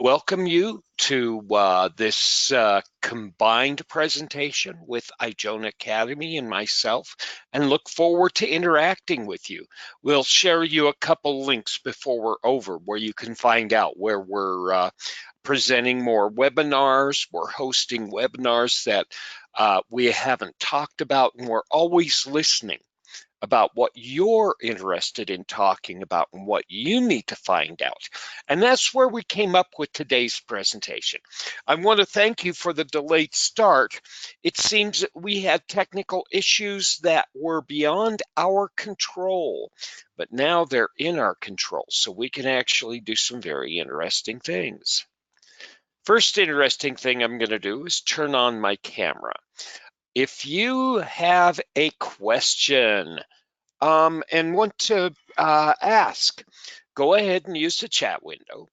Welcome you to this combined presentation with Ijona Academy and myself, and look forward to interacting with you. We'll share you a couple links before we're over where you can find out where we're presenting more webinars. We're hosting webinars that we haven't talked about, and we're always listening about what you're interested in talking about and what you need to find out. And that's where we came up with today's presentation. I want to thank you for the delayed start. It seems that we had technical issues that were beyond our control, but now they're in our control, so we can actually do some very interesting things. First interesting thing I'm going to do is turn on my camera. If you have a question, and want to ask, go ahead and use the chat window.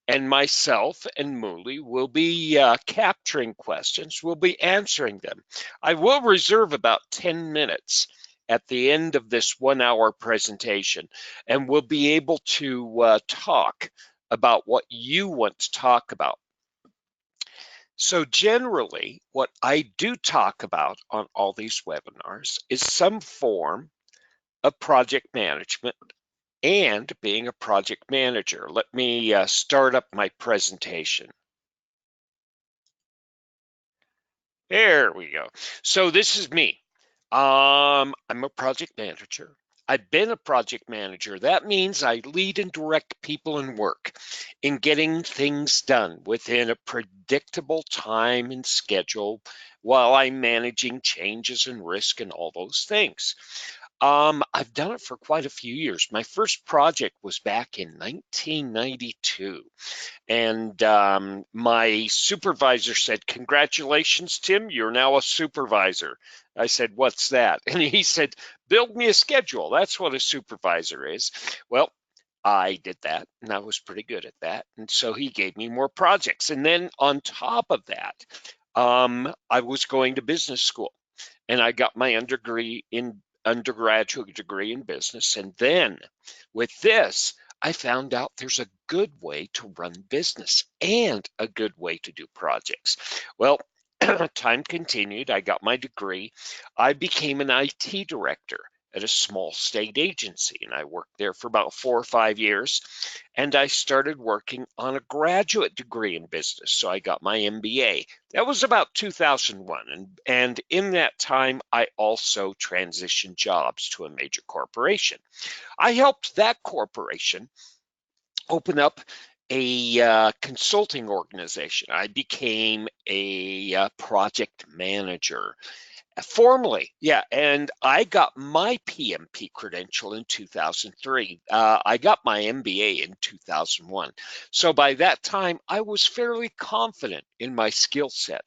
And myself and Muli will be capturing questions. We'll be answering them. I will reserve about 10 minutes at the end of this 1-hour presentation, and we'll be able to talk about what you want to talk about. So generally, what I do talk about on all these webinars is some form of project management and being a project manager. Let me start up my presentation. There we go. So this is me. I'm a project manager. I've been a project manager. That means I lead and direct people and work in getting things done within a predictable time and schedule while I'm managing changes and risk and all those things. I've done it for quite a few years. My first project was back in 1992. And my supervisor said, "Congratulations, Tim, you're now a supervisor." I said, "What's that?" And he said, "Build me a schedule. That's what a supervisor is." Well, I did that, and I was pretty good at that. And so he gave me more projects. And then on top of that, I was going to business school, and I got my undergraduate degree in business. And then with this, I found out there's a good way to run business and a good way to do projects. Well, time continued. I got my degree. I became an IT director at a small state agency, and I worked there for about 4 or 5 years. And I started working on a graduate degree in business. So I got my MBA. That was about 2001. And in that time, I also transitioned jobs to a major corporation. I helped that corporation open up a consulting organization. I became a project manager formally, yeah, and I got my PMP credential in 2003. I got my MBA in 2001. So by that time, I was fairly confident in my skill set.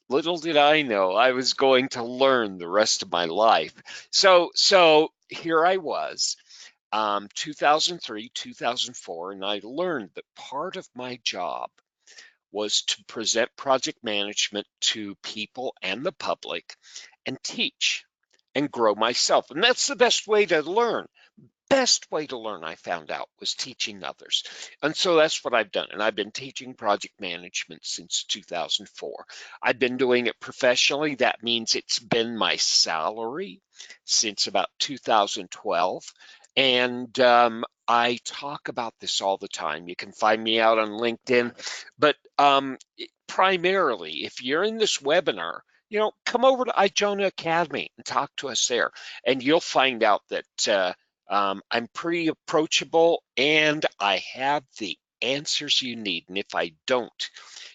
Little did I know I was going to learn the rest of my life. So here I was, 2003, 2004, and I learned that part of my job was to present project management to people and the public and teach and grow myself. And that's the best way to learn. Best way to learn, I found out, was teaching others. And so that's what I've done. And I've been teaching project management since 2004. I've been doing it professionally. That means it's been my salary since about 2012. And I talk about this all the time. You can find me out on LinkedIn. But primarily, if you're in this webinar, come over to Ijona Academy and talk to us there. And you'll find out that I'm pretty approachable and I have the answers you need. And if I don't,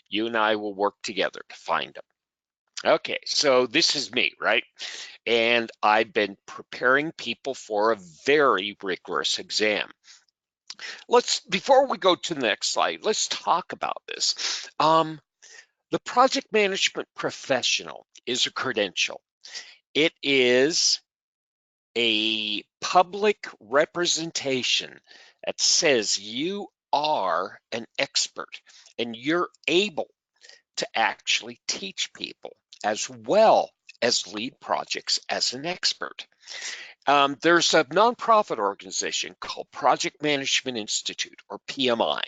you and I will work together to find them. Okay, so this is me, right? And I've been preparing people for a very rigorous exam. Before we go to the next slide, let's talk about this. The project management professional is a credential. It is a public representation that says you are an expert and you're able to actually teach people as well as lead projects as an expert. There's a nonprofit organization called Project Management Institute, or PMI,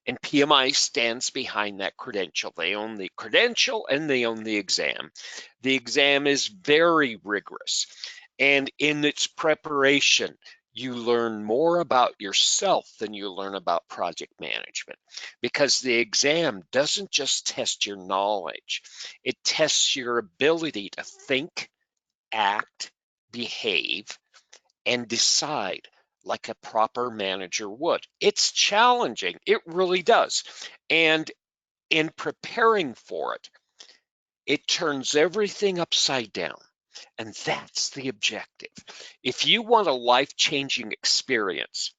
and PMI stands behind that credential. They own the credential and they own the exam. The exam is very rigorous, and in its preparation, you learn more about yourself than you learn about project management, because the exam doesn't just test your knowledge, it tests your ability to think, act, behave, and decide like a proper manager would. It's challenging, it really does. And in preparing for it, it turns everything upside down. And that's the objective. If you want a life-changing experience,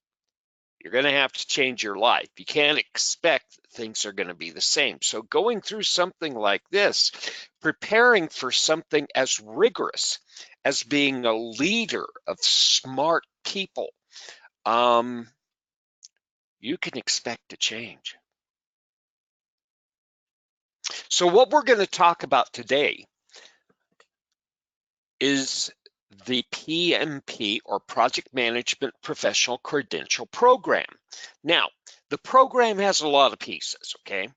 you're going to have to change your life. You can't expect that things are going to be the same. So going through something like this, preparing for something as rigorous as being a leader of smart people, you can expect a change. So what we're going to talk about today is the PMP, or Project Management Professional Credential Program. Now, the program has a lot of pieces, okay?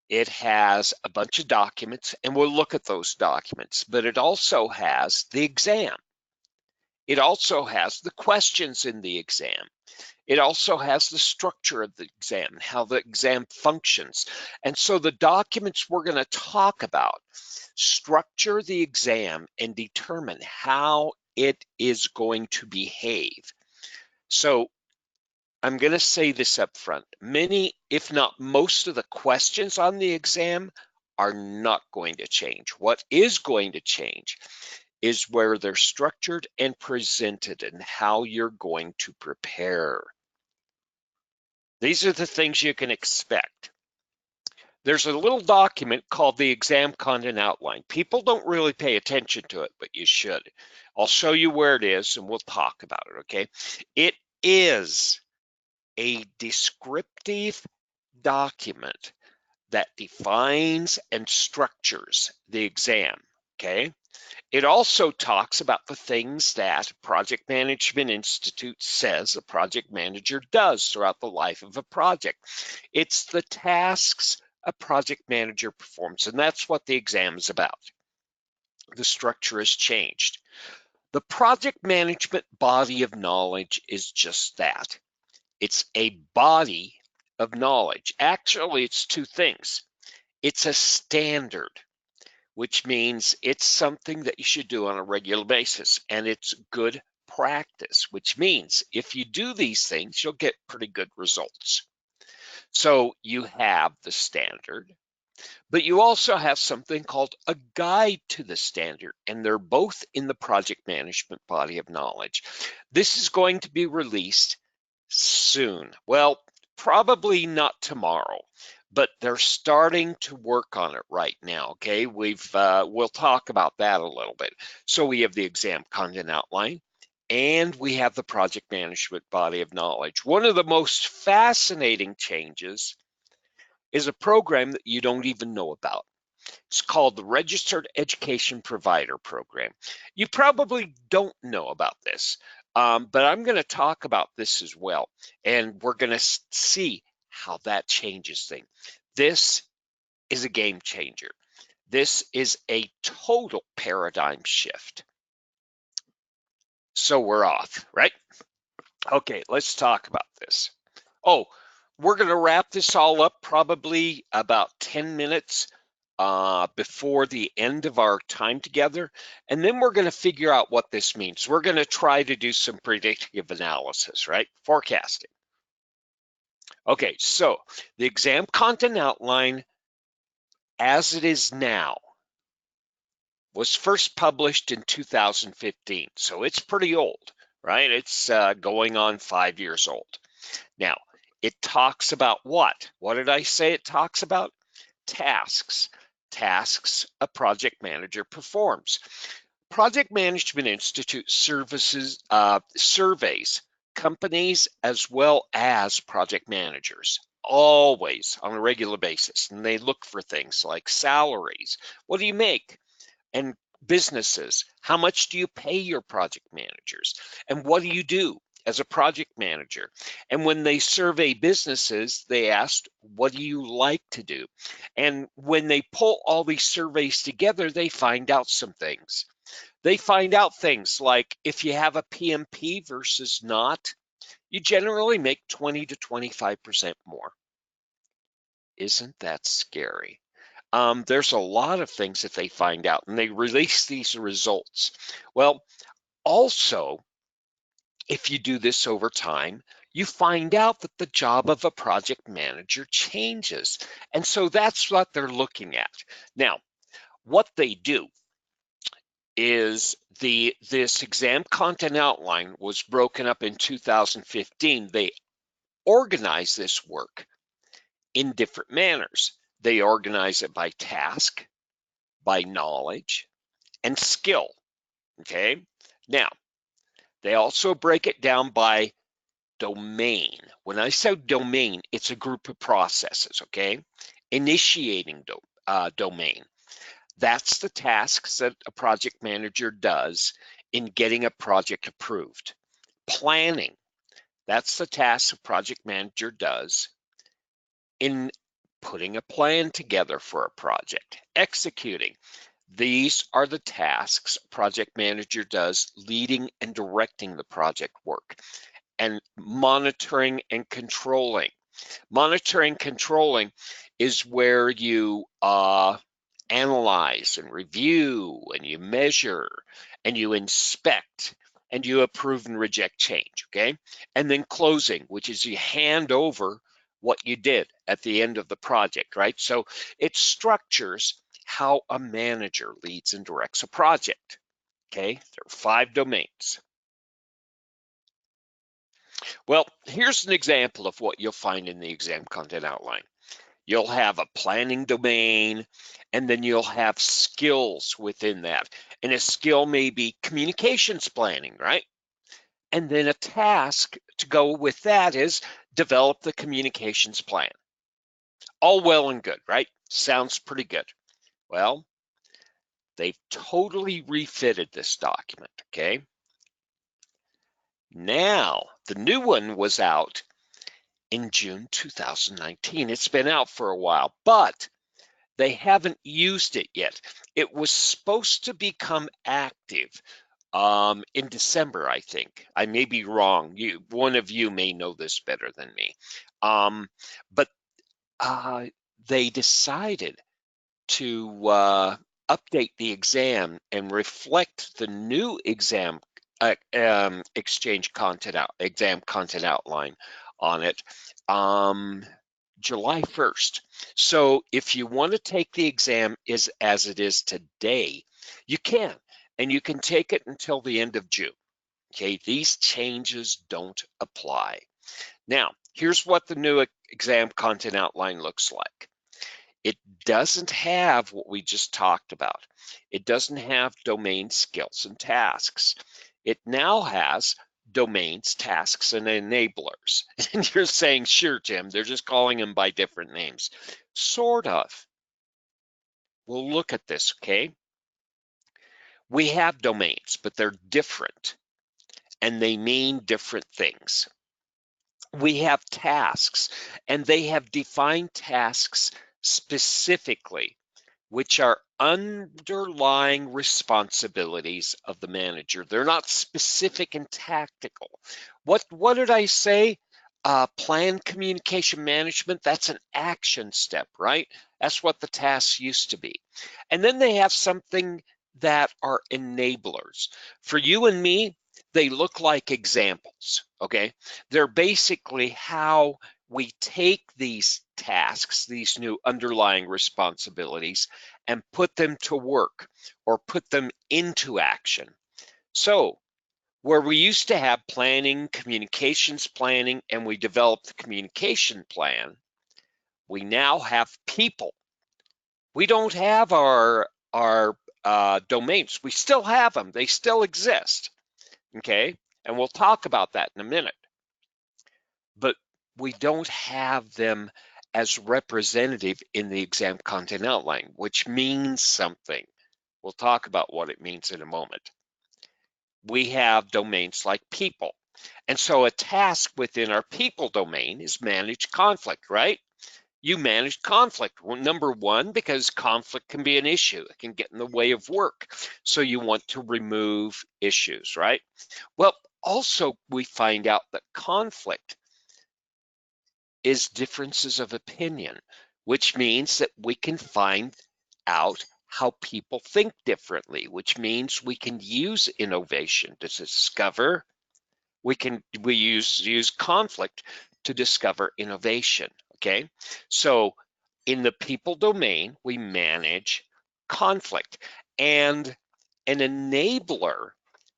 It has a bunch of documents, and we'll look at those documents, but it also has the exam. It also has the questions in the exam. It also has the structure of the exam, how the exam functions. And so the documents we're going to talk about structure the exam and determine how it is going to behave. So I'm going to say this up front. Many, if not most of the questions on the exam are not going to change. What is going to change is where they're structured and presented and how you're going to prepare. These are the things you can expect. There's a little document called the Exam Content Outline. People don't really pay attention to it, but you should. I'll show you where it is and we'll talk about it, okay? It is a descriptive document that defines and structures the exam, okay? It also talks about the things that Project Management Institute says a project manager does throughout the life of a project. It's the tasks a project manager performs, and that's what the exam is about. The structure has changed. The project management body of knowledge is just that. It's a body of knowledge. Actually, it's two things. It's a standard, which means it's something that you should do on a regular basis, and it's good practice, which means if you do these things, you'll get pretty good results. So you have the standard, but you also have something called a guide to the standard, and they're both in the project management body of knowledge. This is going to be released soon. Well, probably not tomorrow, but they're starting to work on it right now, okay? We'll talk about that a little bit. So we have the exam content outline, and we have the project management body of knowledge. One of the most fascinating changes is a program that you don't even know about. It's called the Registered Education Provider Program. You probably don't know about this, but I'm going to talk about this as well, and we're going to see how that changes things. This is a game changer. This is a total paradigm shift. So we're off, right? Okay, let's talk about this. Oh, we're going to wrap this all up probably about 10 minutes before the end of our time together, and then we're going to figure out what this means. We're going to try to do some predictive analysis, right? Forecasting. Okay, so the exam content outline as it is now was first published in 2015, so it's pretty old, right? It's going on 5 years old. Now, it talks about what? What did I say it talks about? Tasks. Tasks a project manager performs. Project Management Institute surveys companies as well as project managers, always on a regular basis. And they look for things like salaries. What do you make? And businesses, how much do you pay your project managers? And what do you do as a project manager? And when they survey businesses, they asked, what do you like to do? And when they pull all these surveys together, they find out some things. They find out things like if you have a PMP versus not, you generally make 20 to 25% more. Isn't that scary? There's a lot of things that they find out, and they release these results. Well, also, if you do this over time, you find out that the job of a project manager changes. And so that's what they're looking at. Now, what they do is this exam content outline was broken up in 2015. They organize this work in different manners. They organize it by task, by knowledge, and skill, okay? Now, they also break it down by domain. When I say domain, it's a group of processes, okay? Initiating domain. That's the tasks that a project manager does in getting a project approved. Planning. That's the task a project manager does in putting a plan together for a project. Executing. These are the tasks a project manager does leading and directing the project work. And monitoring and controlling. Monitoring and controlling is where you analyze and review and you measure and you inspect and you approve and reject change, okay? And then closing, which is you hand over what you did at the end of the project, right? So it structures how a manager leads and directs a project, okay? There are 5 domains. Well, here's an example of what you'll find in the exam content outline. You'll have a planning domain, and then you'll have skills within that. And a skill may be communications planning, right? And then a task to go with that is develop the communications plan. All well and good, right? Sounds pretty good. Well, they've totally refitted this document, okay? Now, the new one was out in June 2019. It's been out for a while, but they haven't used it yet. It was supposed to become active in December, I think. I may be wrong. One of you may know this better than me. But they decided to update the exam and reflect the new exam exam content outline on it July 1st. So if you want to take the exam as it is today, you can, and you can take it until the end of June. Okay, these changes don't apply. Now, here's what the new exam content outline looks like. It doesn't have what we just talked about. It doesn't have domain, skills, and tasks. It now has domains, tasks, and enablers. And you're saying, sure, Tim, they're just calling them by different names. Sort of. We'll look at this, okay? We have domains, but they're different, and they mean different things. We have tasks, and they have defined tasks specifically, which are underlying responsibilities of the manager. They're not specific and tactical. What did I say? Plan communication management, that's an action step, right? That's what the tasks used to be. And then they have something that are enablers. For you and me, they look like examples, okay? They're basically how we take these tasks, these new underlying responsibilities, and put them to work or put them into action. So where we used to have planning, communications planning, and we developed the communication plan, we now have people. We don't have our domains. We still have them. They still exist, okay? And we'll talk about that in a minute. But we don't have them as representative in the exam content outline, which means something. We'll talk about what it means in a moment. We have domains like people. And so a task within our people domain is manage conflict, right? You manage conflict. Well, number one, because conflict can be an issue. It can get in the way of work. So you want to remove issues, right? Well, also we find out that conflict is differences of opinion, which means that we can find out how people think differently, which means we can use innovation to discover. We use conflict to discover innovation. Okay, so in the people domain, we manage conflict, and an enabler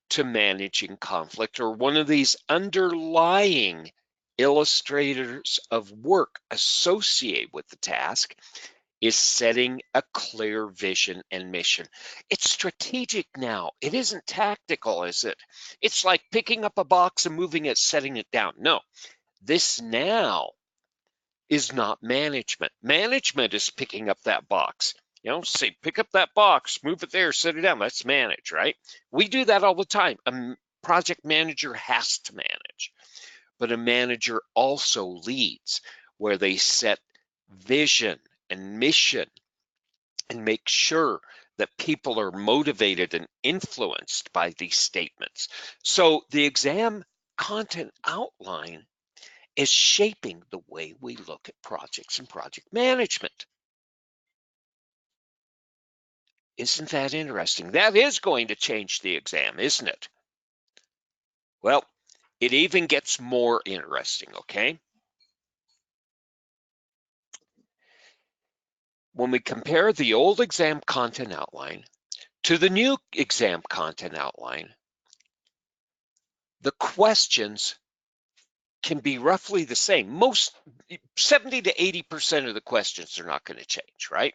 to managing conflict, or one of these underlying illustrators of work associated with the task, is setting a clear vision and mission. It's strategic now. It isn't tactical, is it? It's like picking up a box and moving it, setting it down. No, this now is not management. Management is picking up that box. You know, say, pick up that box, move it there, set it down. Let's manage, right? We do that all the time. A project manager has to manage, but a manager also leads, where they set vision and mission and make sure that people are motivated and influenced by these statements. So the exam content outline is shaping the way we look at projects and project management. Isn't that interesting? That is going to change the exam, isn't it? Well, it even gets more interesting, okay? When we compare the old exam content outline to the new exam content outline, the questions can be roughly the same. Most 70 to 80% of the questions are not going to change, right?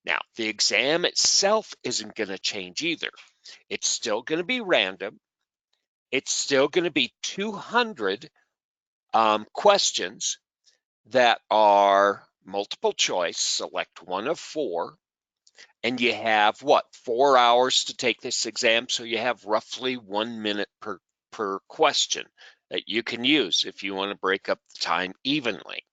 Now, the exam itself isn't going to change either. It's still going to be random. It's still going to be 200 questions that are multiple choice. Select one of four. And you have what, 4 hours to take this exam? So you have roughly 1 minute per question that you can use if you want to break up the time evenly.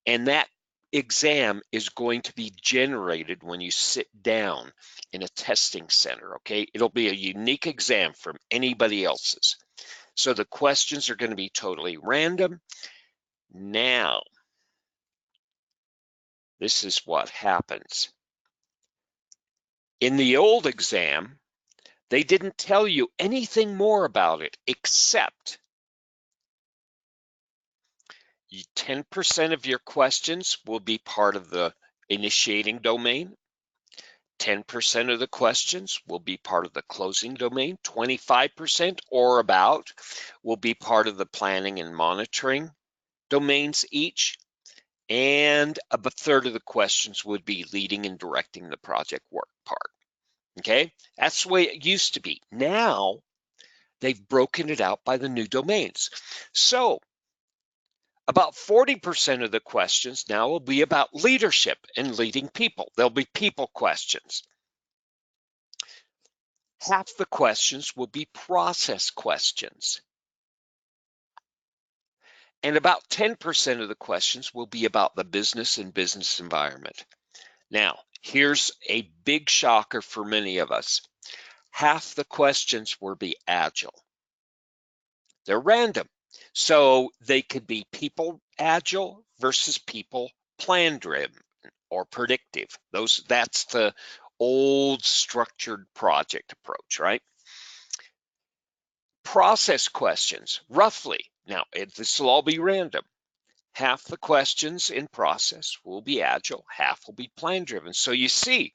And that exam is going to be generated when you sit down in a testing center, okay? It'll be a unique exam from anybody else's. So the questions are going to be totally random. Now, this is what happens. In the old exam, they didn't tell you anything more about it except 10% of your questions will be part of the initiating domain. 10% of the questions will be part of the closing domain. 25% or about will be part of the planning and monitoring domains each. And a third of the questions would be leading and directing the project work part. Okay, that's the way it used to be. Now, they've broken it out by the new domains. So about 40% of the questions now will be about leadership and leading people. There'll be people questions. Half the questions will be process questions. And about 10% of the questions will be about the business and business environment. Now, here's a big shocker for many of us. Half the questions will be agile. They're random. So they could be people agile versus people plan driven or predictive. That's the old structured project approach, right? Process questions, roughly. Now, this will all be random. Half the questions in process will be agile, half will be plan driven. So you see,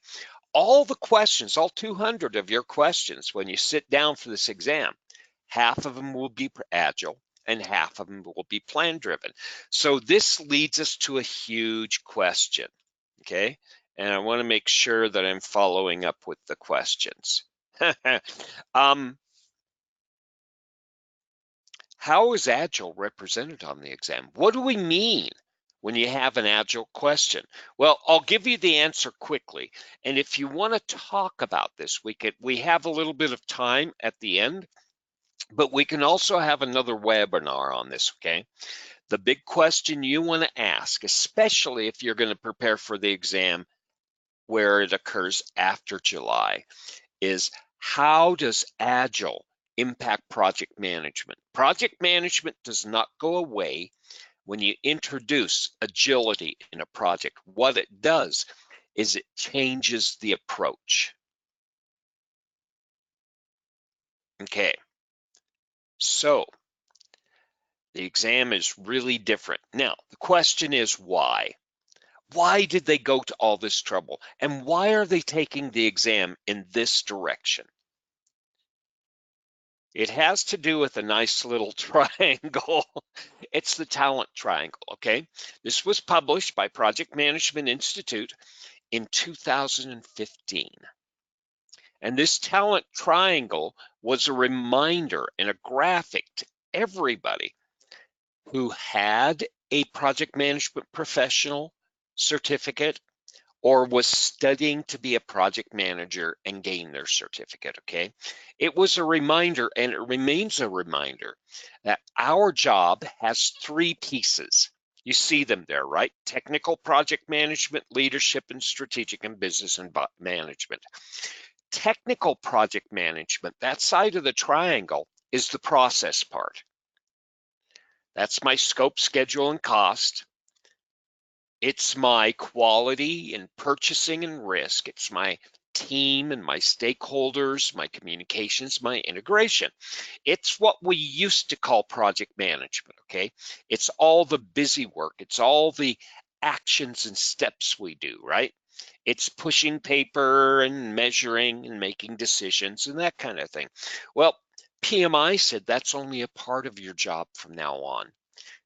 all the questions, all 200 of your questions, when you sit down for this exam, half of them will be agile and half of them will be plan driven. So this leads us to a huge question, okay? And I want to make sure that I'm following up with the questions. How is agile represented on the exam? What do we mean when you have an Agile question? Well, I'll give you the answer quickly. And if you want to talk about this, we have a little bit of time at the end, but we can also have another webinar on this, okay? The big question you want to ask, especially if you're going to prepare for the exam where it occurs after July, is how does Agile impact project management? Project management does not go away when you introduce agility in a project. What it does is it changes the approach. Okay, so the exam is really different. Now, the question is why? Why did they go to all this trouble? And why are they taking the exam in this direction? It has to do with a nice little triangle. It's the talent triangle, okay? This was published by Project Management Institute in 2015. And this talent triangle was a reminder and a graphic to everybody who had a project management professional certificate or was studying to be a project manager and gain their certificate, okay? It was a reminder, and it remains a reminder, that our job has three pieces. You see them there, right? Technical project management, leadership, and strategic and business and management. Technical project management, that side of the triangle, is the process part. That's my scope, schedule, and cost. It's my quality and purchasing and risk. It's my team and my stakeholders, my communications, my integration. It's what we used to call project management, okay? It's all the busy work. It's all the actions and steps we do, right? It's pushing paper and measuring and making decisions and that kind of thing. Well, PMI said that's only a part of your job from now on.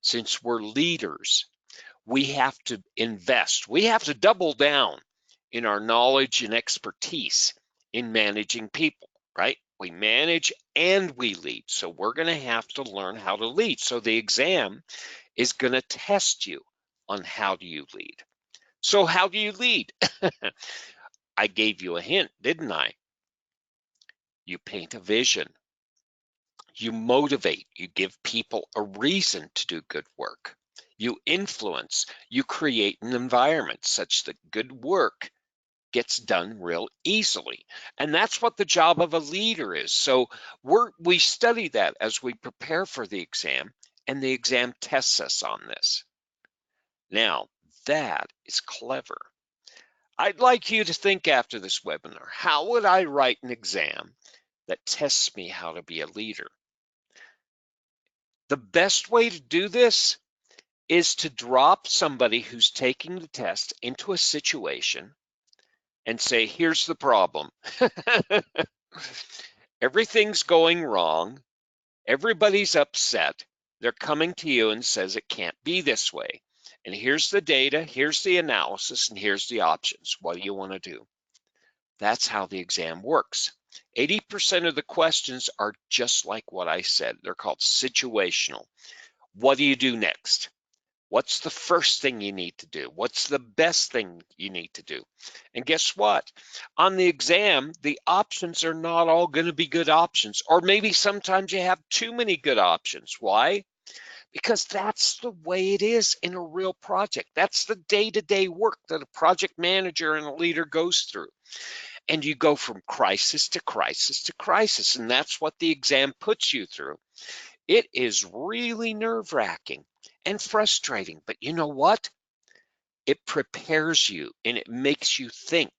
Since we're leaders, we have to invest. We have to double down in our knowledge and expertise in managing people, right? We manage and we lead. So we're going to have to learn how to lead. So the exam is going to test you on how do you lead. So how do you lead? I gave you a hint, didn't I? You paint a vision. You motivate. You give people a reason to do good work. You influence. You create an environment such that good work gets done real easily. And that's what the job of a leader is. So we study that as we prepare for the exam, and the exam tests us on this. Now, that is clever. I'd like you to think after this webinar, how would I write an exam that tests me how to be a leader? The best way to do this is to drop somebody who's taking the test into a situation and say, here's the problem. Everything's going wrong. Everybody's upset. They're coming to you and says it can't be this way. And here's the data, here's the analysis, and here's the options. What do you want to do? That's how the exam works. 80% of the questions are just like what I said. They're called situational. What do you do next? What's the first thing you need to do? What's the best thing you need to do? And guess what? On the exam, the options are not all going to be good options, or maybe sometimes you have too many good options. Why? Because that's the way it is in a real project. That's the day-to-day work that a project manager and a leader goes through. And you go from crisis to crisis to crisis, and that's what the exam puts you through. It is really nerve-wracking and frustrating, but you know what? It prepares you and it makes you think,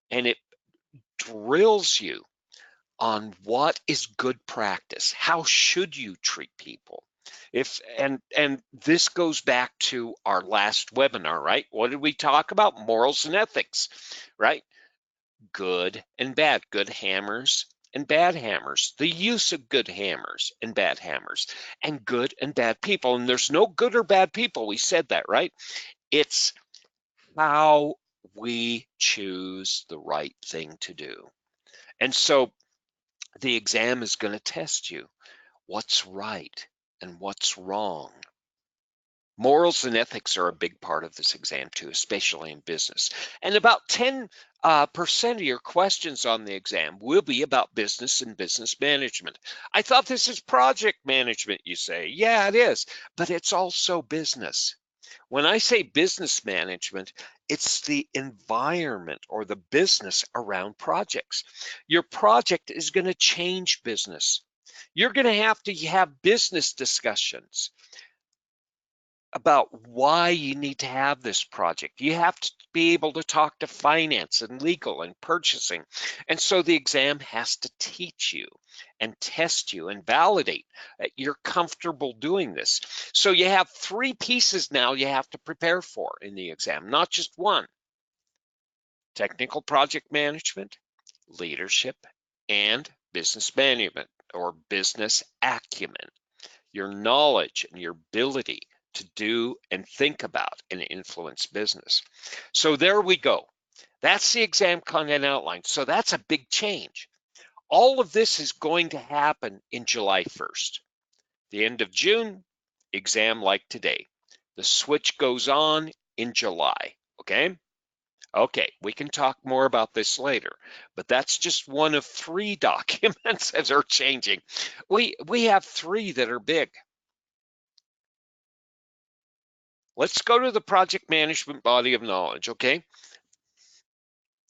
and it drills you on what is good practice. How should you treat people? And this goes back to our last webinar, right? What did we talk about? Morals and ethics, right? Good and bad, good hammers and bad hammers, the use of good hammers and bad hammers, and good and bad people. And there's no good or bad people. We said that, right? It's how we choose the right thing to do. And so the exam is going to test you what's right and what's wrong. Morals and ethics are a big part of this exam too, especially in business. And about 10% of your questions on the exam will be about business and business management. I thought this is project management, you say. Yeah, it is, but it's also business. When I say business management, it's the environment or the business around projects. Your project is going to change business. You're going to have business discussions about why you need to have this project. You have to be able to talk to finance and legal and purchasing. And so the exam has to teach you and test you and validate that you're comfortable doing this. So you have 3 pieces now you have to prepare for in the exam, not just one: technical project management, leadership, and business management or business acumen. Your knowledge and your ability to do and think about and influence business. So there we go. That's the exam content outline. So that's a big change. All of this is going to happen in July 1st. The end of June, exam like today. The switch goes on in July, okay? Okay, we can talk more about this later, but that's just one of 3 documents that are changing. We have 3 that are big. Let's go to the project management body of knowledge, okay?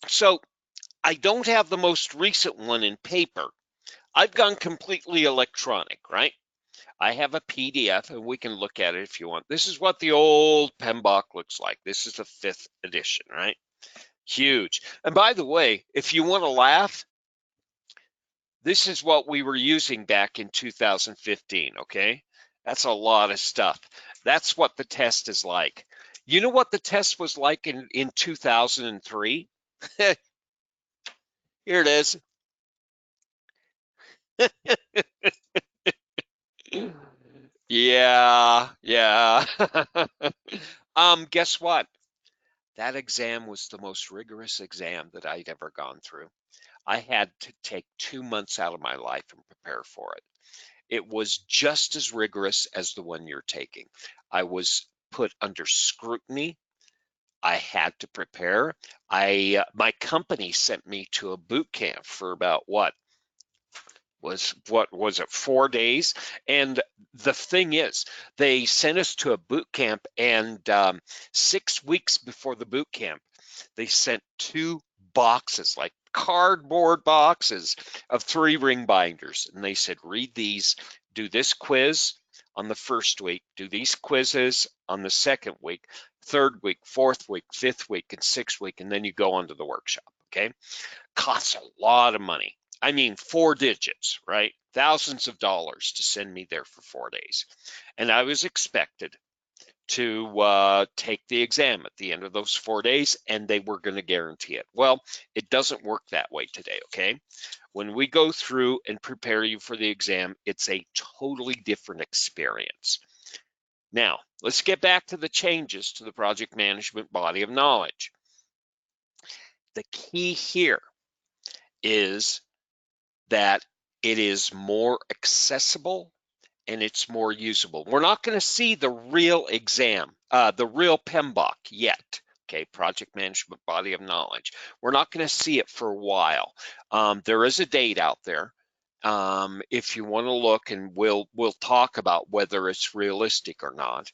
So I don't have the most recent one in paper. I've gone completely electronic, right? I have a PDF and we can look at it if you want. This is what the old PMBOK looks like. This is the 5th edition, right? Huge. And by the way, if you want to laugh, this is what we were using back in 2015, okay? That's a lot of stuff. That's what the test is like. You know what the test was like in 2003? Here it is. Yeah. Guess what? That exam was the most rigorous exam that I'd ever gone through. I had to take 2 months out of my life and prepare for it. It was just as rigorous as the one you're taking. I was put under scrutiny. I had to prepare. My company sent me to a boot camp for about what was it, 4 days? And the thing is, they sent us to a boot camp, and 6 weeks before the boot camp, they sent 2 boxes, like cardboard boxes of 3 ring binders, and they said, read these, do this quiz on the first week, do these quizzes on the second week, third week, fourth week, fifth week, and sixth week, and then you go on to the workshop, okay? Costs a lot of money. I mean, 4 digits, right? Thousands of dollars to send me there for 4 days. And I was expected to take the exam at the end of those 4 days, and they were going to guarantee it. Well, it doesn't work that way today, okay? When we go through and prepare you for the exam, it's a totally different experience. Now, let's get back to the changes to the project management body of knowledge. The key here is that it is more accessible and it's more usable. We're not going to see the real exam, the real PMBOK yet, okay, project management body of knowledge. We're not going to see it for a while. There is a date out there. If you want to look, and we'll talk about whether it's realistic or not.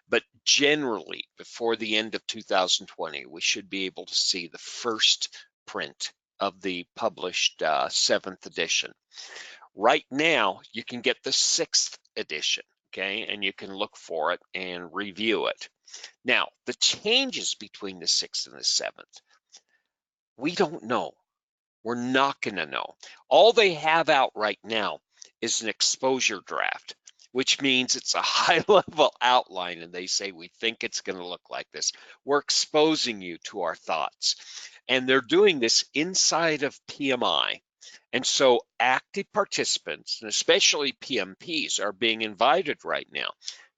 But generally, before the end of 2020, we should be able to see the first print of the published 7th edition. Right now, you can get the 6th edition, okay? And you can look for it and review it. Now, the changes between the 6th and the 7th, we don't know. We're not going to know. All they have out right now is an exposure draft, which means it's a high-level outline, and they say, we think it's going to look like this. We're exposing you to our thoughts. And they're doing this inside of PMI. And so active participants, and especially PMPs, are being invited right now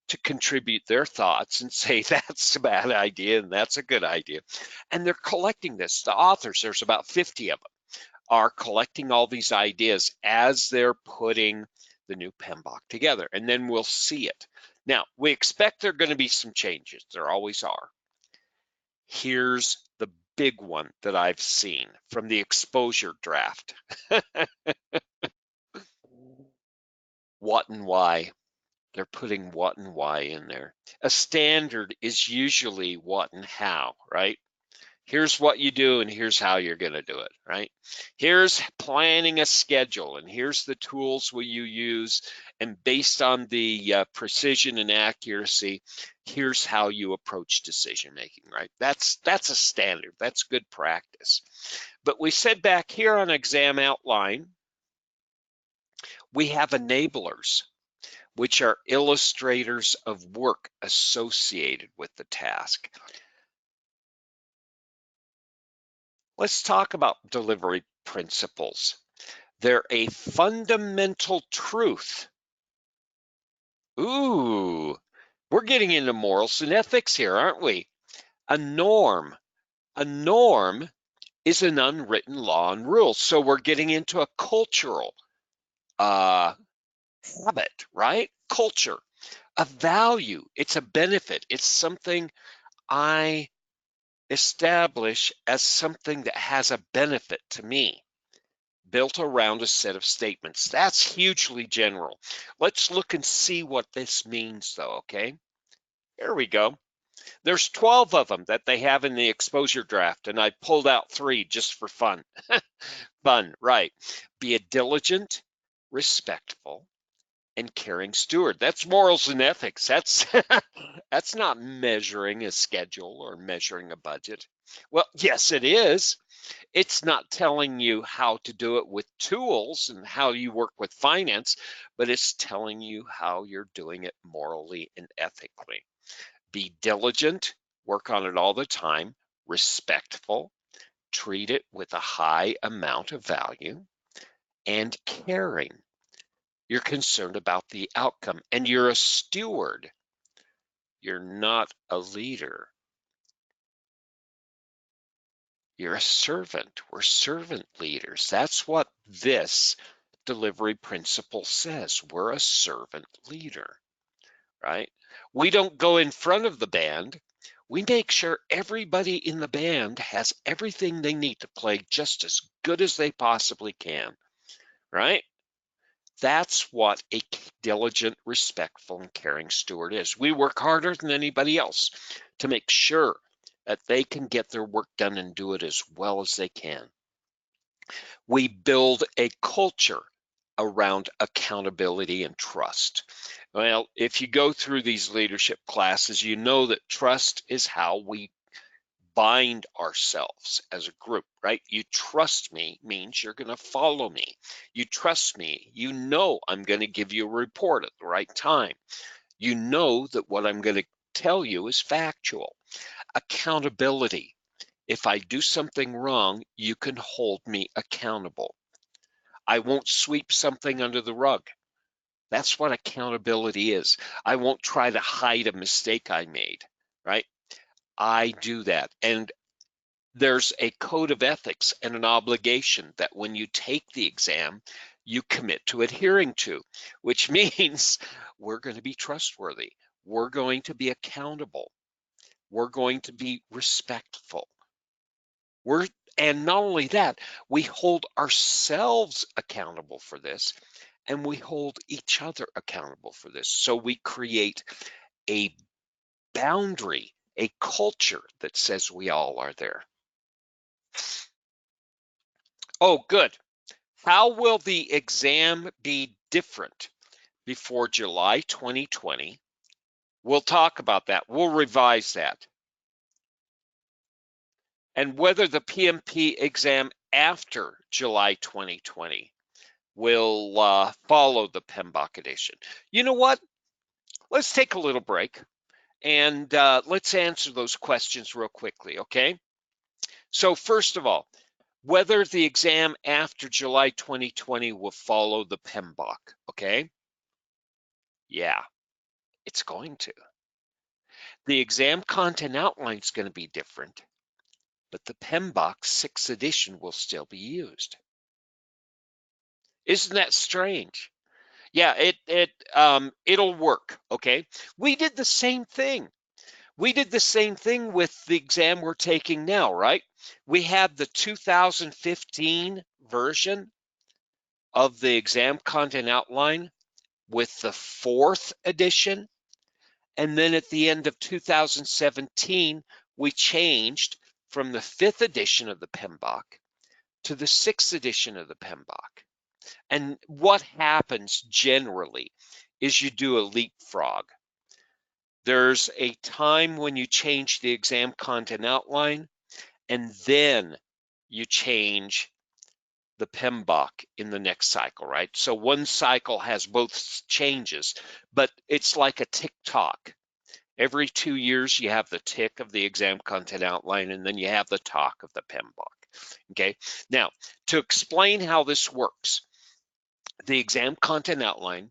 to contribute their thoughts and say, that's a bad idea and that's a good idea. And they're collecting this. The authors, there's about 50 of them, are collecting all these ideas as they're putting the new PMBOK together, and then we'll see it. Now, we expect there are going to be some changes. There always are. Here's the big one that I've seen from the exposure draft. What and why. They're putting what and why in there. A standard is usually what and how, right? Here's what you do and here's how you're going to do it, right? Here's planning a schedule and here's the tools will you use, and based on the precision and accuracy, here's how you approach decision making, right? That's a standard. That's good practice. But we said back here on exam outline, we have enablers, which are illustrators of work associated with the task. Let's talk about delivery principles. They're a fundamental truth. Ooh, we're getting into morals and ethics here, aren't we? A norm. A norm is an unwritten law and rule. So we're getting into a cultural habit, right? Culture. A value. It's a benefit. It's something I establish as something that has a benefit to me, built around a set of statements. That's hugely general. Let's look and see what this means though, okay? Here we go. There's 12 of them that they have in the exposure draft, and I pulled out 3 just for fun. Fun, right. Be a diligent, respectful, and caring steward. That's morals and ethics. That's that's not measuring a schedule or measuring a budget. Well, yes, it is. It's not telling you how to do it with tools and how you work with finance, but it's telling you how you're doing it morally and ethically. Be diligent, work on it all the time, respectful, treat it with a high amount of value, and caring. You're concerned about the outcome, and you're a steward. You're not a leader. You're a servant. We're servant leaders. That's what this delivery principle says. We're a servant leader, right? We don't go in front of the band. We make sure everybody in the band has everything they need to play just as good as they possibly can, right? That's what a diligent, respectful, and caring steward is. We work harder than anybody else to make sure that they can get their work done and do it as well as they can. We build a culture around accountability and trust. Well, if you go through these leadership classes, you know that trust is how we bind ourselves as a group, right? You trust me means you're going to follow me. You trust me. You know I'm going to give you a report at the right time. You know that what I'm going to tell you is factual. Accountability. If I do something wrong, you can hold me accountable. I won't sweep something under the rug. That's what accountability is. I won't try to hide a mistake I made, right? I do that. And there's a code of ethics and an obligation that when you take the exam, you commit to adhering to, which means we're going to be trustworthy. We're going to be accountable. We're going to be respectful. And not only that, we hold ourselves accountable for this, and we hold each other accountable for this. So we create a boundary, a culture that says we all are there. Oh, good. How will the exam be different before July 2020? We'll talk about that. We'll revise that. And whether the PMP exam after July 2020 will follow the PMBOK edition. You know what? Let's take a little break and let's answer those questions real quickly, okay? So first of all, whether the exam after July 2020 will follow the PMBOK, okay? Yeah, it's going to. The exam content outline is going to be different, but the PMBOK 6th edition will still be used. Isn't that strange? Yeah, it'll work, okay? We did the same thing. We did the same thing with the exam we're taking now, right? We had the 2015 version of the exam content outline with the 4th edition. And then at the end of 2017, we changed from the 5th edition of the PMBOK to the 6th edition of the PMBOK. And what happens generally is you do a leapfrog. There's a time when you change the exam content outline, and then you change the PMBOK in the next cycle, right? So one cycle has both changes, but it's like a tick-tock. Every 2 years, you have the tick of the exam content outline, and then you have the talk of the PMBOK, okay? Now, to explain how this works, the exam content outline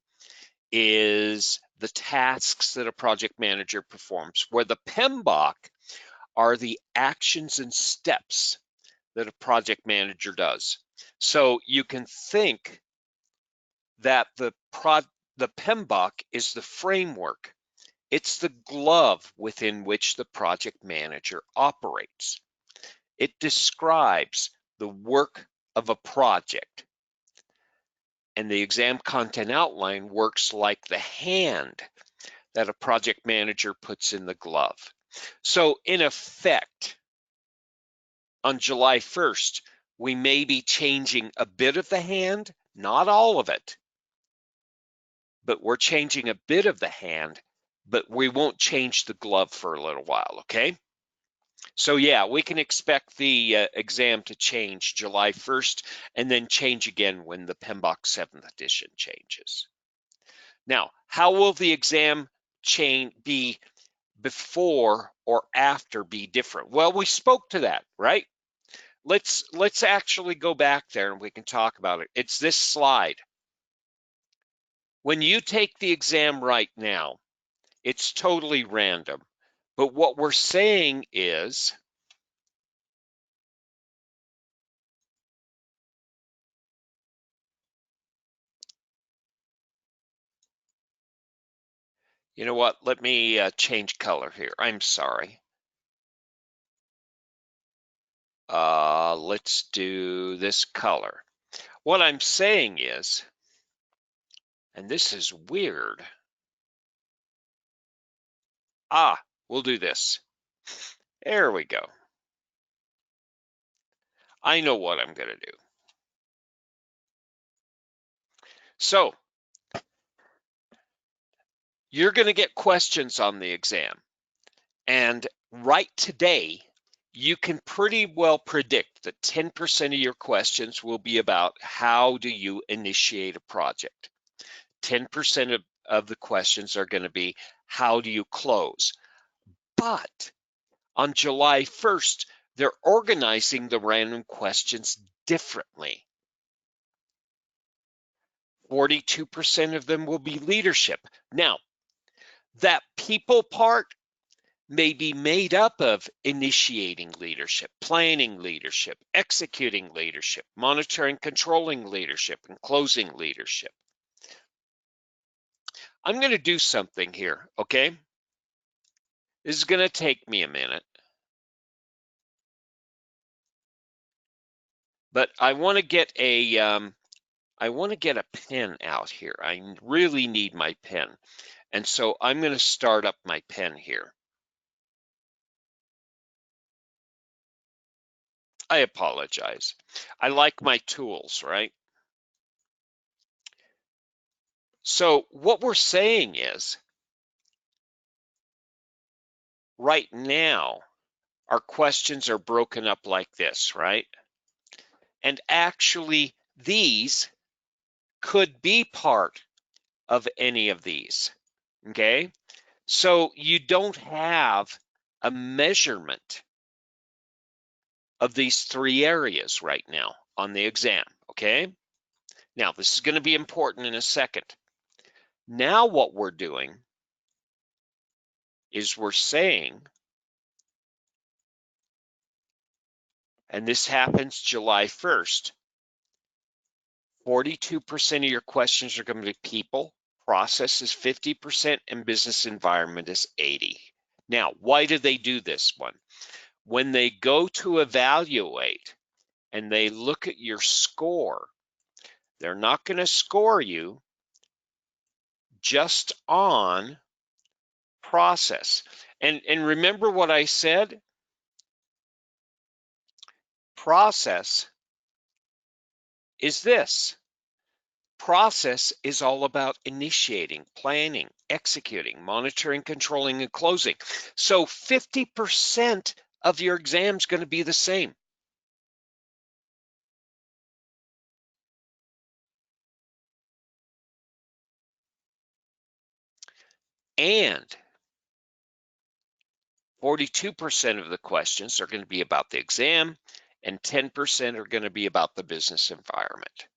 is the tasks that a project manager performs, where the PMBOK are the actions and steps that a project manager does. So you can think that the PMBOK is the framework. It's the glove within which the project manager operates. It describes the work of a project. And the exam content outline works like the hand that a project manager puts in the glove. So in effect, on July 1st, we may be changing a bit of the hand, not all of it, but we're changing a bit of the hand, but we won't change the glove for a little while, okay? So yeah, we can expect the exam to change July 1st and then change again when the PMBOK 7th edition changes. Now, how will the exam change be before or after be different? Well, we spoke to that, right? Let's actually go back there and we can talk about it. It's this slide. When you take the exam right now, it's totally random. But what we're saying is, you know what? Let me change color here. I'm sorry. Let's do this color. What I'm saying is, and this is weird. We'll do this. There we go. I know what I'm going to do. So you're going to get questions on the exam. And right today, you can pretty well predict that 10% of your questions will be about how do you initiate a project. 10% of the questions are going to be how do you close. But on July 1st, they're organizing the random questions differently. 42% of them will be leadership. Now, that people part may be made up of initiating leadership, planning leadership, executing leadership, monitoring, controlling leadership, and closing leadership. I'm going to do something here, okay? This is going to take me a minute. But I want to get a pen out here. I really need my pen. And so I'm going to start up my pen here. I apologize. I like my tools, right? So what we're saying is, right now, our questions are broken up like this, right? And actually, these could be part of any of these, okay? So you don't have a measurement of these 3 areas right now on the exam, okay? Now, this is going to be important in a second. Now what we're doing is we're saying, and this happens July 1st, 42% of your questions are going to be people, process is 50%, and business environment is 80%. Now, why do they do this one? When they go to evaluate and they look at your score, they're not going to score you just on process. And remember what I said? Process is this. Process is all about initiating, planning, executing, monitoring, controlling, and closing. So 50% of your exam is going to be the same. And 42% of the questions are going to be about the exam, and 10% are going to be about the business environment.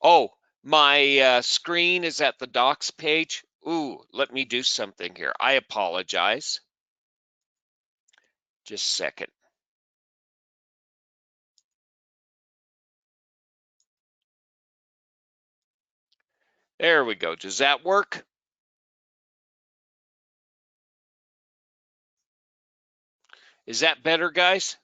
Oh, my screen is at the docs page. Ooh, let me do something here. I apologize. Just a second. There we go. Does that work? Is that better, guys?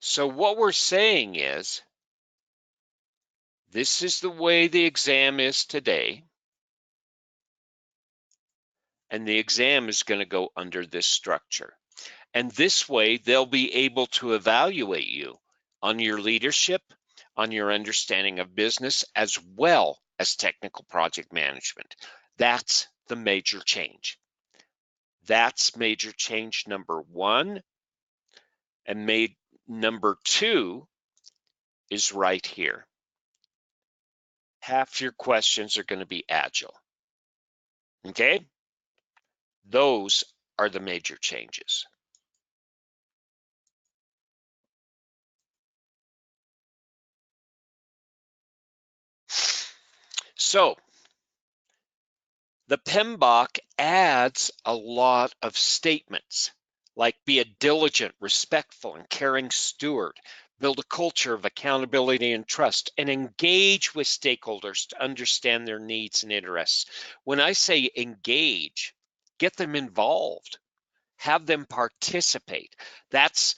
So what we're saying is, this is the way the exam is today, and the exam is going to go under this structure. And this way, they'll be able to evaluate you on your leadership, on your understanding of business, as well as technical project management. That's the major change. That's major change number one. And number two is right here. Half your questions are going to be agile. Okay? Those are the major changes. So the PMBOK adds a lot of statements like be a diligent, respectful, and caring steward, build a culture of accountability and trust, and engage with stakeholders to understand their needs and interests. When I say engage, get them involved, have them participate. That's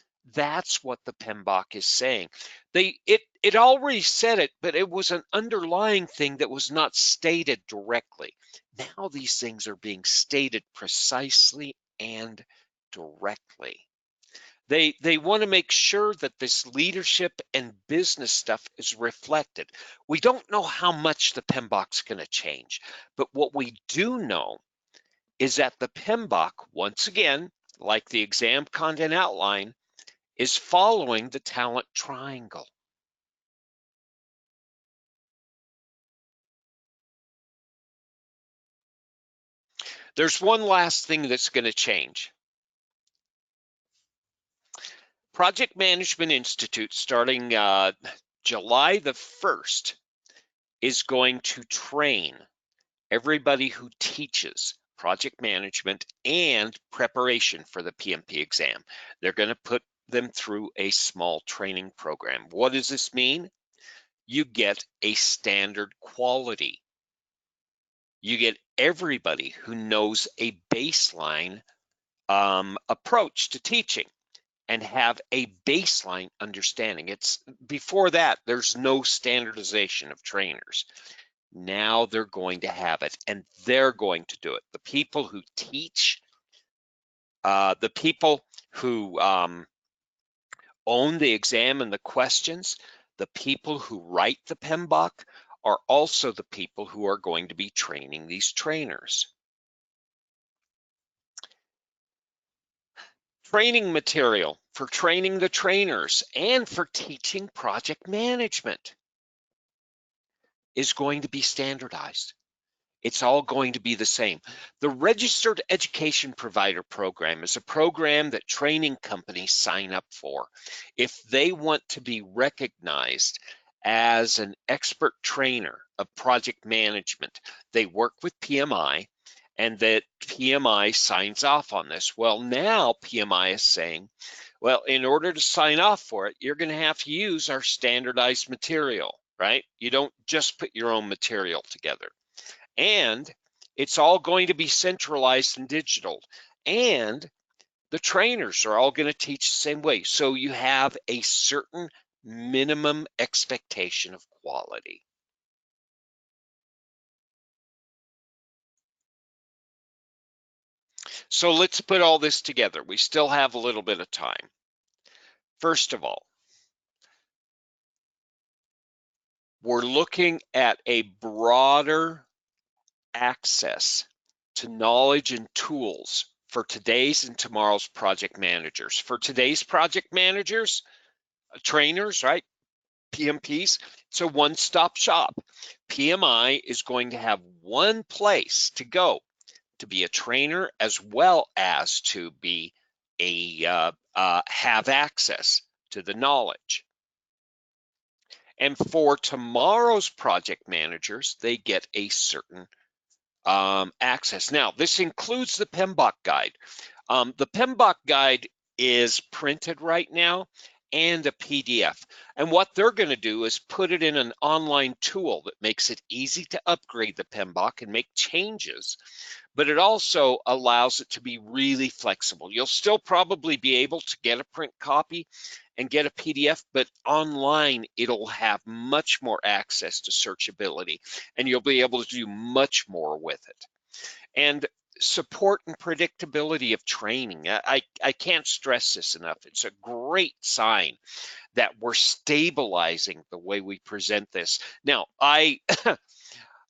what the PMBOK is saying. It already said it, but it was an underlying thing that was not stated directly. Now these things are being stated precisely and directly. They want to make sure that this leadership and business stuff is reflected. We don't know how much the PMBOK's going to change, but what we do know is that the PMBOK, once again, like the exam content outline, is following the talent triangle. There's one last thing that's going to change. Project Management Institute, starting July the 1st, is going to train everybody who teaches project management and preparation for the PMP exam. They're going to put them through a small training program. What does this mean? You get a standard quality. You get everybody who knows a baseline approach to teaching and have a baseline understanding. It's before that, there's no standardization of trainers. Now they're going to have it, and they're going to do it. The people who teach, the people who own the exam and the questions, the people who write the PMBOK are also the people who are going to be training these trainers. Training material for training the trainers and for teaching project management is going to be standardized. It's all going to be the same. The Registered Education Provider Program is a program that training companies sign up for if they want to be recognized as an expert trainer of project management. They work with PMI, and that PMI signs off on this. Well, now PMI is saying, well, in order to sign off for it, you're going to have to use our standardized material, right? You don't just put your own material together. And it's all going to be centralized and digital. And the trainers are all going to teach the same way. So you have a certain minimum expectation of quality. So let's put all this together. We still have a little bit of time. First of all, we're looking at a broader access to knowledge and tools for today's and tomorrow's project managers. For today's project managers, trainers, right? PMPs, it's a one-stop shop. PMI is going to have one place to go to be a trainer as well as to be a have access to the knowledge. And for tomorrow's project managers, they get a certain access. Now, this includes the PMBOK guide. The PMBOK guide is printed right now and a PDF. And what they're going to do is put it in an online tool that makes it easy to upgrade the PMBOK and make changes, but it also allows it to be really flexible. You'll still probably be able to get a print copy and get a PDF, but online it'll have much more access to searchability, and you'll be able to do much more with it. And support and predictability of training. I can't stress this enough. It's a great sign that we're stabilizing the way we present this. Now, I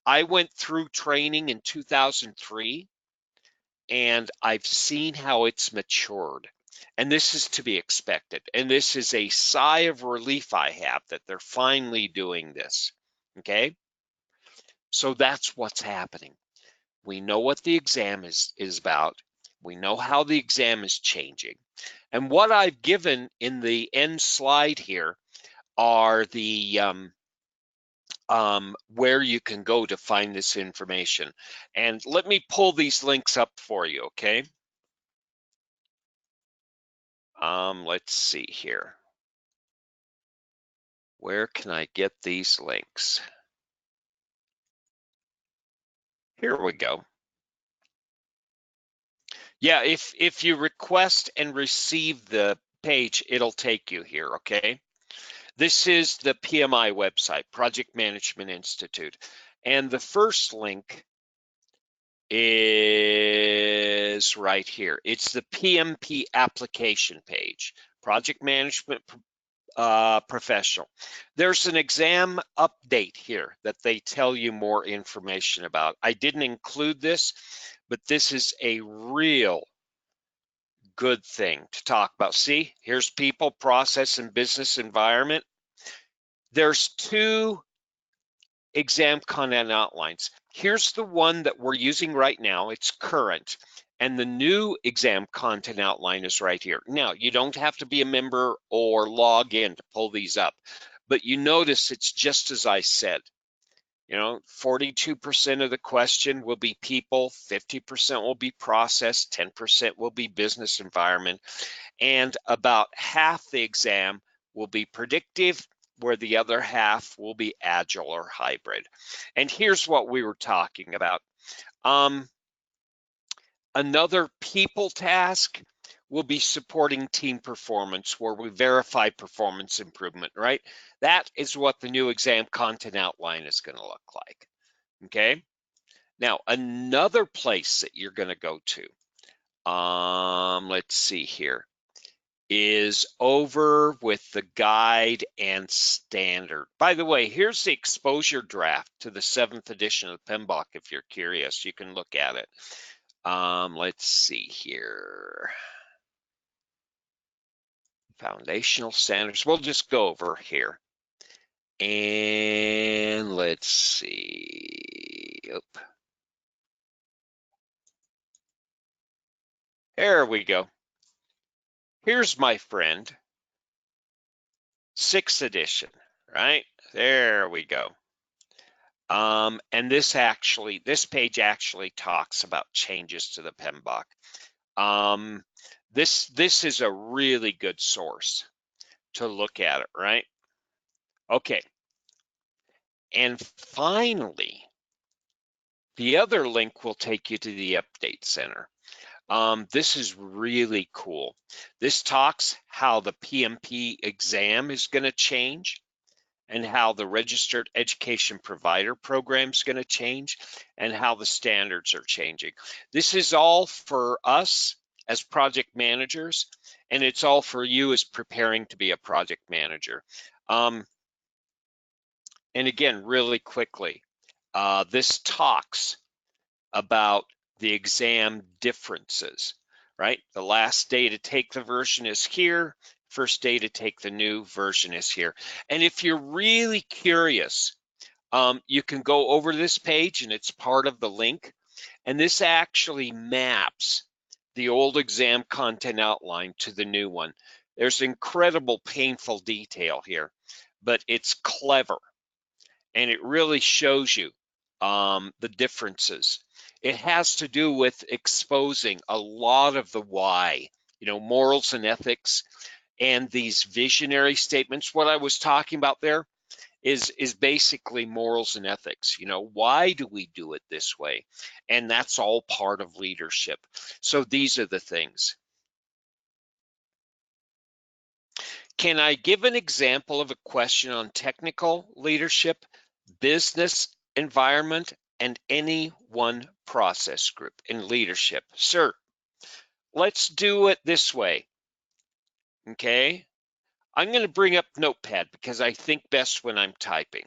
went through training in 2003, and I've seen how it's matured. And this is to be expected. And this is a sigh of relief I have that they're finally doing this. Okay? So that's what's happening. We know what the exam is about. We know how the exam is changing. And what I've given in the end slide here are the where you can go to find this information. And let me pull these links up for you, okay? Let's see here. Where can I get these links? Here we go. Yeah, if you request and receive the page, it'll take you here, okay? This is the PMI website, Project Management Institute. And the first link is right here. It's the PMP application page, Project Management Professional. There's an exam update here that they tell you more information about. I didn't include this, but this is a real good thing to talk about. See, here's people, process, and business environment. There's two exam content outlines. Here's the one that we're using right now. It's current. And the new exam content outline is right here. Now, you don't have to be a member or log in to pull these up, but you notice it's just as I said. You know, 42% of the question will be people, 50% will be process, 10% will be business environment, and about half the exam will be predictive, where the other half will be agile or hybrid. And here's what we were talking about. Another people task will be supporting team performance, where we verify performance improvement, right? That is what the new exam content outline is going to look like, okay? Now, another place that you're going to go to, let's see here, is over with the guide and standard. By the way, here's the exposure draft to the 7th edition of the PMBOK. If you're curious, you can look at it. Let's see here. Foundational standards. We'll just go over here. And let's see. Oop. There we go. Here's my friend, 6th edition, right? There we go. And this page actually talks about changes to the PMBOK. This is a really good source to look at it, right? Okay. And finally, the other link will take you to the Update Center. This is really cool. This talks how the PMP exam is going to change and how the Registered Education Provider program is going to change and how the standards are changing. This is all for us as project managers, and it's all for you as preparing to be a project manager. And again, really quickly, this talks about the exam differences, right? The last day to take the version is here. First day to take the new version is here. And if you're really curious, you can go over this page and it's part of the link. And this actually maps the old exam content outline to the new one. There's incredible painful detail here, but it's clever. And it really shows you the differences. It has to do with exposing a lot of the why, morals and ethics, and these visionary statements. What I was talking about there is basically morals and ethics. Why do we do it this way? And that's all part of leadership. So these are the things. Can I give an example of a question on technical leadership, business environment, and any one process group in leadership? Sir, let's do it this way, okay? I'm going to bring up Notepad because I think best when I'm typing.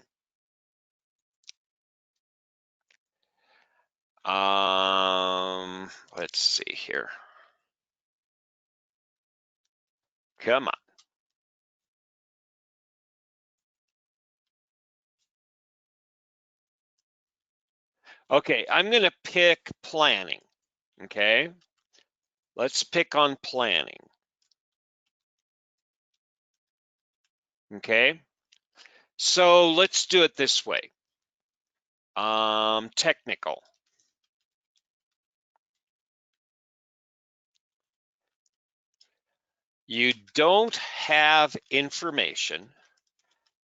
Let's see here. Come on. Okay, I'm going to pick planning, okay? Let's pick on planning, okay? So let's do it this way. Technical. You don't have information,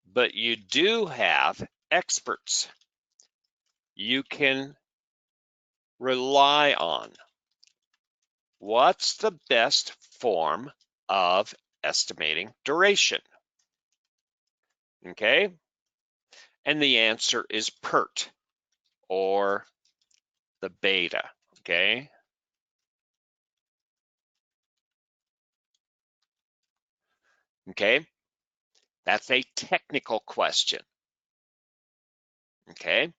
but you do have experts you can rely on. What's the best form of estimating duration? Okay, and the answer is PERT, or the beta, okay? Okay, that's a technical question, okay?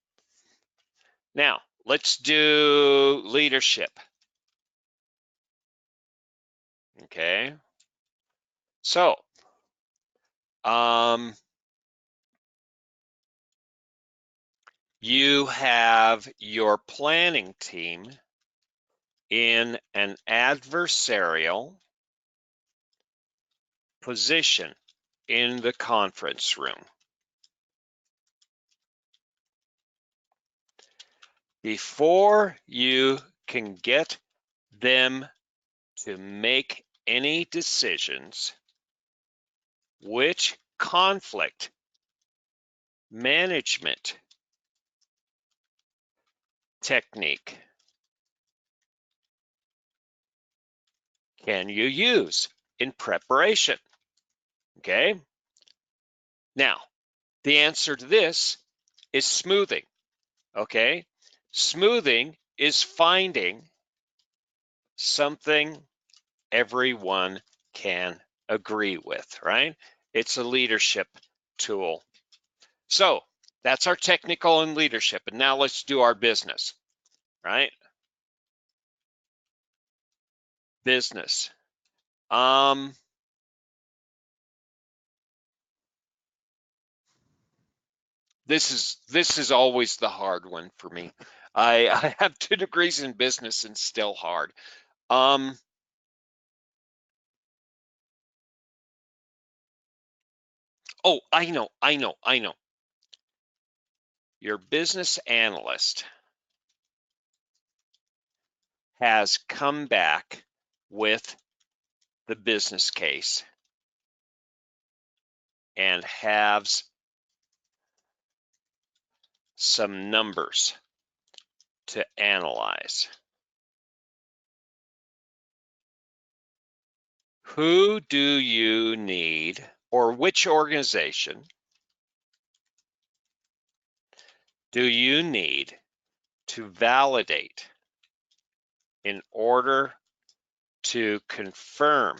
Now, let's do leadership, okay? So, you have your planning team in an adversarial position in the conference room. Before you can get them to make any decisions, which conflict management technique can you use in preparation? Okay. Now, the answer to this is smoothing. Okay. Smoothing is finding something everyone can agree with, right? It's a leadership tool. So that's our technical and leadership. And now let's do our business, right? Business. This is always the hard one for me. I have 2 degrees in business and still hard. Oh, I know. Your business analyst has come back with the business case and has some numbers to analyze. Who do you need, or which organization do you need to validate in order to confirm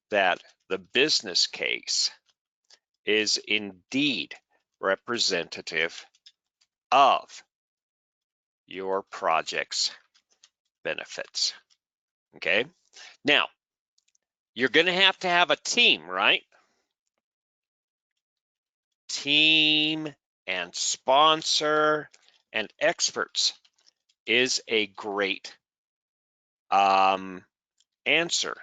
that the business case is indeed representative of your project's benefits? Okay. Now, you're going to have a team, right? Team and sponsor and experts is a great answer,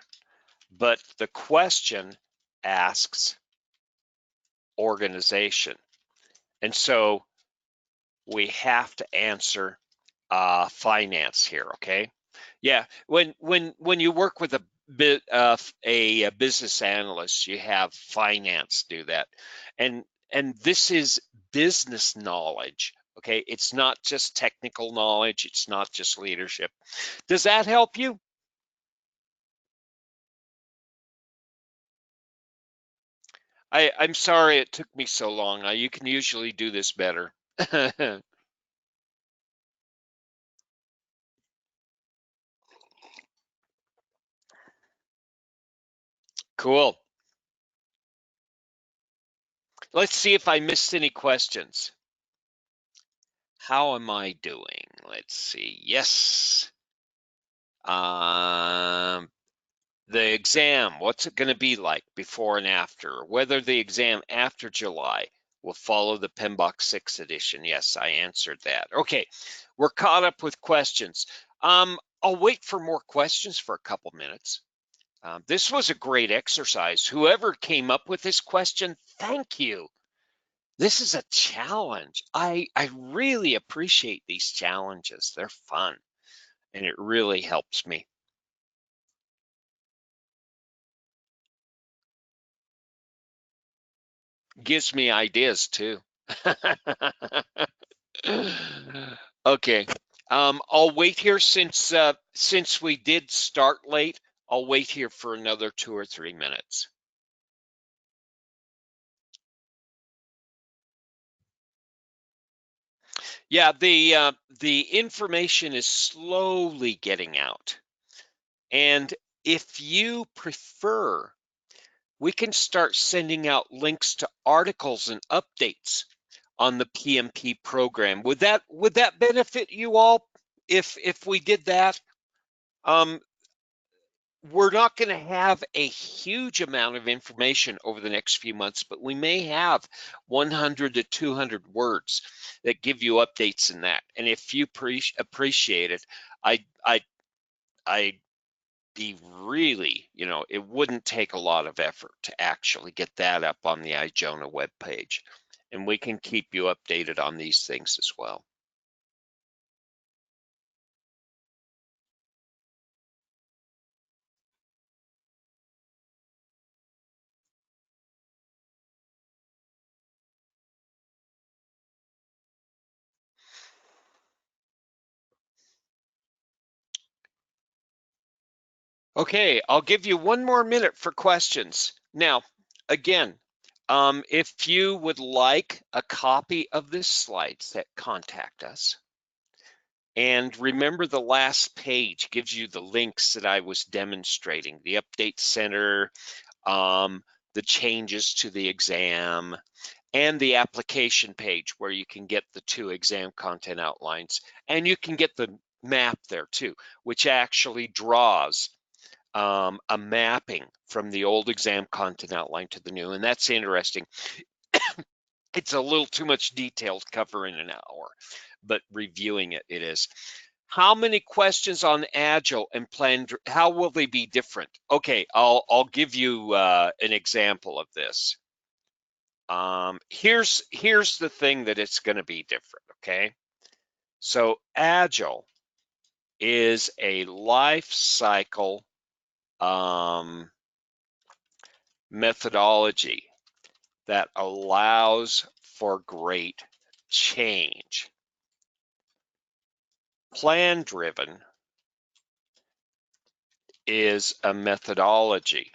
but the question asks organization, and so we have to answer finance here. Okay, yeah. When you work with a business analyst, you have finance do that, and this is business knowledge. Okay, it's not just technical knowledge. It's not just leadership. Does that help you? I'm sorry it took me so long. You can usually do this better. Cool. Let's see if I missed any questions. How am I doing? Let's see. Yes. Um, the exam, what's it going to be like before and after? Whether the exam after July will follow the PMBOK 6 edition. Yes, I answered that. Okay, we're caught up with questions. I'll wait for more questions for a couple minutes. This was a great exercise. Whoever came up with this question, thank you. This is a challenge. I really appreciate these challenges. They're fun, and it really helps me. Gives me ideas too. Okay. I'll wait here since we did start late. I'll wait here for another 2 or 3 minutes. Yeah, the information is slowly getting out. And if you prefer, we can start sending out links to articles and updates on the PMP program. Would that benefit you all if we did that? We're not going to have a huge amount of information over the next few months, but we may have 100 to 200 words that give you updates in that. And if you appreciate it, I'd be really, it wouldn't take a lot of effort to actually get that up on the Ijona webpage. And we can keep you updated on these things as well. Okay, I'll give you 1 more minute for questions. Now, again, if you would like a copy of this slide set, contact us. And remember, the last page gives you the links that I was demonstrating, the update center, the changes to the exam, and the application page where you can get the 2 exam content outlines. And you can get the map there too, which actually draws a mapping from the old exam content outline to the new, and that's interesting. It's a little too much detail to cover in an hour, but reviewing it is. How many questions on Agile and planned? How will they be different? Okay, I'll give you an example of this. Here's the thing that it's going to be different, okay? So Agile is a life cycle methodology that allows for great change. Plan-driven is a methodology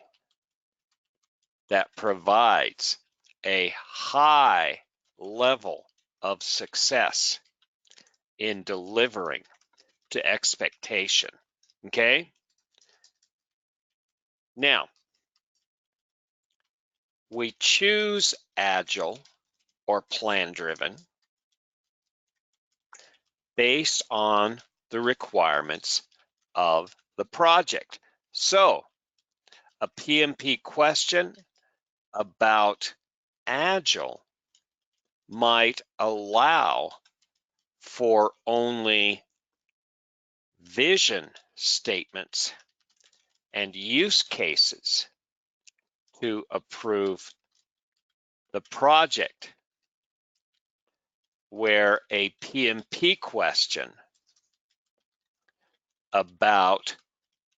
that provides a high level of success in delivering to expectation. Okay? Now, we choose Agile or plan-driven based on the requirements of the project. So, a PMP question about Agile might allow for only vision statements and use cases to approve the project, where a PMP question about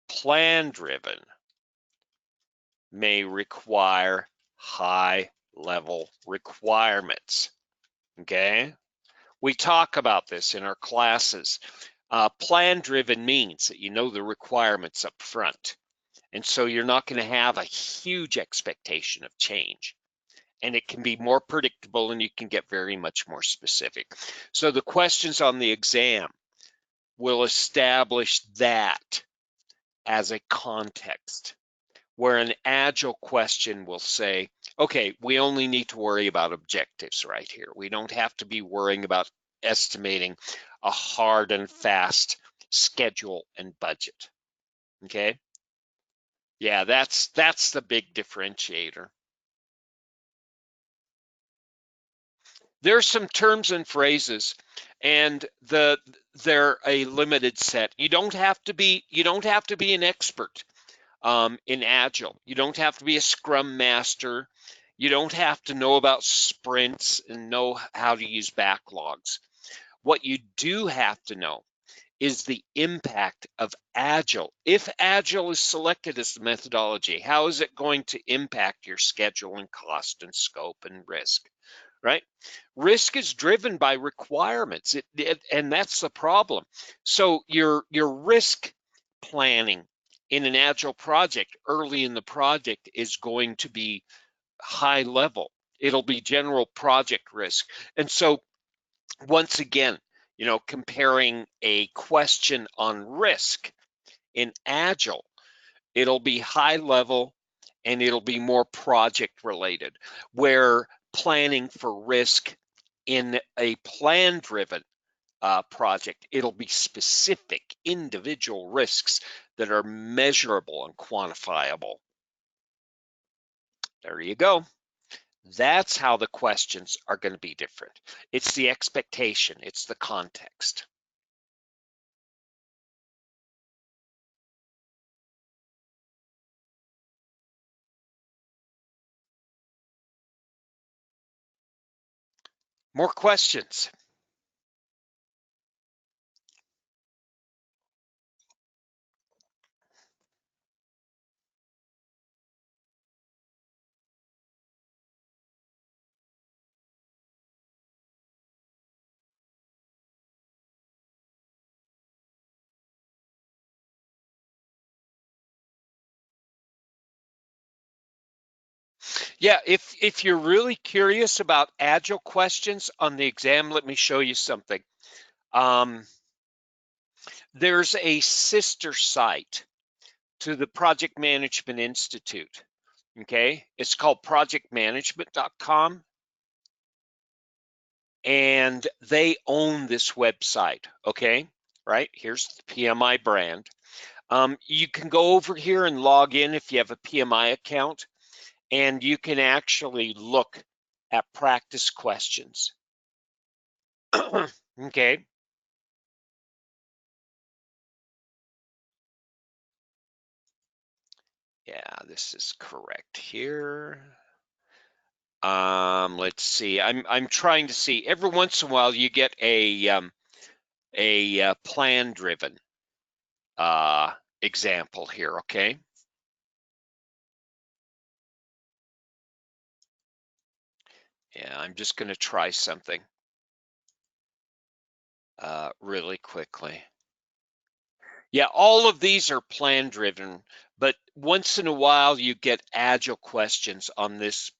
plan-driven may require high-level requirements. Okay? We talk about this in our classes. Plan-driven means that you know the requirements up front. And so you're not going to have a huge expectation of change. And it can be more predictable, and you can get very much more specific. So the questions on the exam will establish that as a context, where an Agile question will say, okay, we only need to worry about objectives right here. We don't have to be worrying about estimating a hard and fast schedule and budget. Okay? Yeah, that's the big differentiator. There's some terms and phrases, and they're a limited set. You don't have to be an expert in Agile. You don't have to be a Scrum Master. You don't have to know about sprints and know how to use backlogs. What you do have to know is the impact of Agile. If Agile is selected as the methodology, how is it going to impact your schedule and cost and scope and risk, right? Risk is driven by requirements, and that's the problem. So your risk planning in an Agile project early in the project is going to be high level. It'll be general project risk. And so once again, comparing a question on risk in Agile, it'll be high level and it'll be more project related, where planning for risk in a plan-driven project, it'll be specific individual risks that are measurable and quantifiable. There you go. That's how the questions are going to be different. It's the expectation, it's the context. More questions? Yeah, if you're really curious about Agile questions on the exam, let me show you something. There's a sister site to the Project Management Institute. Okay, it's called projectmanagement.com, and they own this website. Okay, right here's the PMI brand. You can go over here and log in if you have a PMI account, and you can actually look at practice questions. Okay. Yeah, this is correct here. Let's see. I'm trying to see. Every once in a while, you get a plan-driven example here. Okay. Yeah, I'm just going to try something really quickly. Yeah, all of these are plan driven, but once in a while you get agile questions on this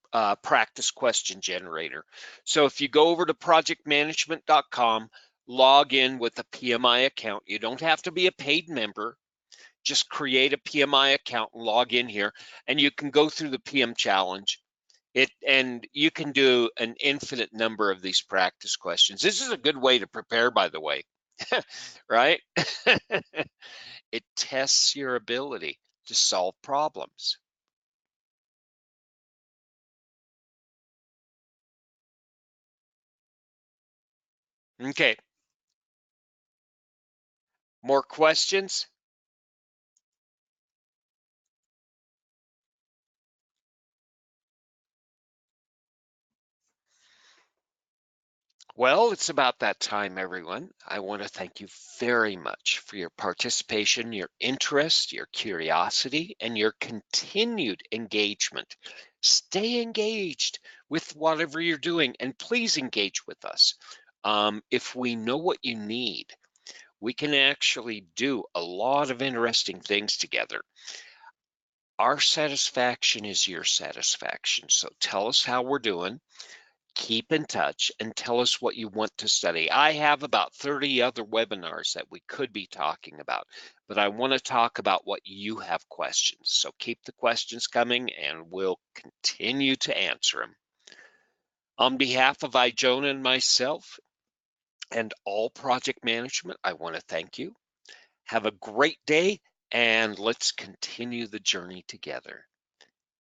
practice question generator. So if you go over to projectmanagement.com, log in with a PMI account. You don't have to be a paid member. Just create a PMI account and log in here, and you can go through the PM challenge. And you can do an infinite number of these practice questions. This is a good way to prepare, by the way, right? It tests your ability to solve problems. Okay, more questions? Well, it's about that time, everyone. I want to thank you very much for your participation, your interest, your curiosity, and your continued engagement. Stay engaged with whatever you're doing, and please engage with us. If we know what you need, we can actually do a lot of interesting things together. Our satisfaction is your satisfaction. So tell us how we're doing. Keep in touch and tell us what you want to study. I have about 30 other webinars that we could be talking about, but I want to talk about what you have questions. So keep the questions coming and we'll continue to answer them. On behalf of Ijona and myself and all project management, I want to thank you. Have a great day and let's continue the journey together.